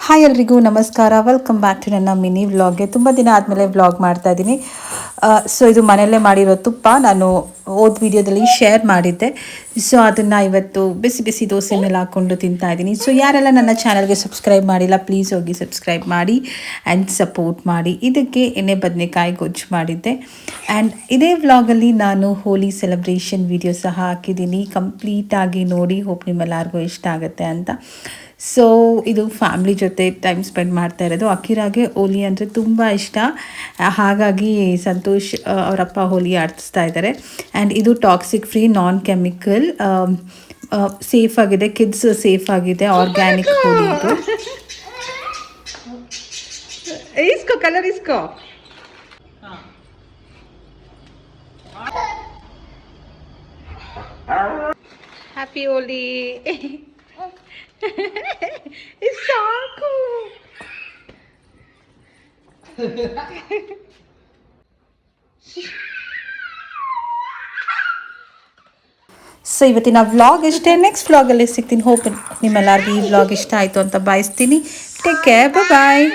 Hi ಎಲ್ರಿಗೂ ನಮಸ್ಕಾರ. Welcome back to ನನ್ನ ಮಿನಿ ವ್ಲಾಗ್ಗೆ. ತುಂಬ ದಿನ ಆದಮೇಲೆ ವ್ಲಾಗ್ ಮಾಡ್ತಾ ಇದ್ದೀನಿ. ಸೊ ಇದು ಮನೆಯಲ್ಲೇ ಮಾಡಿರೋ ತುಪ್ಪ ನಾನು ಹೋದ ವಿಡಿಯೋದಲ್ಲಿ ಶೇರ್ ಮಾಡಿದ್ದೆ. ಸೊ ಅದನ್ನು ಇವತ್ತು ಬಿಸಿ ಬಿಸಿ ದೋಸೆ ಮೇಲೆ ಹಾಕ್ಕೊಂಡು ತಿಂತಾ ಇದ್ದೀನಿ. ಸೊ ಯಾರೆಲ್ಲ ನನ್ನ ಚಾನಲ್ಗೆ ಸಬ್ಸ್ಕ್ರೈಬ್ ಮಾಡಿಲ್ಲ ಪ್ಲೀಸ್ ಹೋಗಿ ಸಬ್ಸ್ಕ್ರೈಬ್ ಮಾಡಿ ಆ್ಯಂಡ್ ಸಪೋರ್ಟ್ ಮಾಡಿ. ಇದಕ್ಕೆ ಎಣ್ಣೆ ಬದನೆಕಾಯಿ ಗೊಜ್ಜು ಮಾಡಿದ್ದೆ. ಆ್ಯಂಡ್ ಇದೇ ವ್ಲಾಗಲ್ಲಿ ನಾನು ಹೋಲಿ ಸೆಲೆಬ್ರೇಷನ್ ವಿಡಿಯೋ ಸಹ ಹಾಕಿದ್ದೀನಿ. ಕಂಪ್ಲೀಟಾಗಿ ನೋಡಿ, ಹೋಪ್ ನಿಮ್ಮೆಲ್ಲರಿಗೂ ಇಷ್ಟ ಆಗುತ್ತೆ ಅಂತ. ಸೊ ಇದು ಫ್ಯಾಮ್ಲಿ ಜೊತೆ ಟೈಮ್ ಸ್ಪೆಂಡ್ ಮಾಡ್ತಾ ಇರೋದು. ಅಕಿರಾಗೆ ಹೋಲಿ ಅಂದರೆ ತುಂಬ ಇಷ್ಟ, ಹಾಗಾಗಿ ಸಂತೋಷ್ ಅವರಪ್ಪ ಹೋಲಿ ಆಡಿಸ್ತಾ ಇದ್ದಾರೆ. ಆ್ಯಂಡ್ ಇದು ಟಾಕ್ಸಿಕ್ ಫ್ರೀ, ನಾನ್ ಕೆಮಿಕಲ್, ಸೇಫ್ ಆಗಿದೆ, ಕಿಡ್ಸ್ ಸೇಫ್ ಆಗಿದೆ, ಆರ್ಗ್ಯಾನಿಕ್ ಹೋಲಿ ಇದು. इसको कलर इसको हैप्पी होली साकू ಸೊ ಇವತ್ತಿನ ವ್ಲಾಗ್ ಇಷ್ಟೇ. ನೆಕ್ಸ್ಟ್ ವ್ಲಾಗಲ್ಲಿ ಸಿಗ್ತೀನಿ. ಹೋಪ್ ನಿಮ್ಮೆಲ್ಲರಿಗೂ ಈ ವ್ಲಾಗ್ ಇಷ್ಟ ಆಯಿತು ಅಂತ ಬಯಸ್ತೀನಿ. ಟೇಕ್ ಕೇರ್, ಬಾಯ್.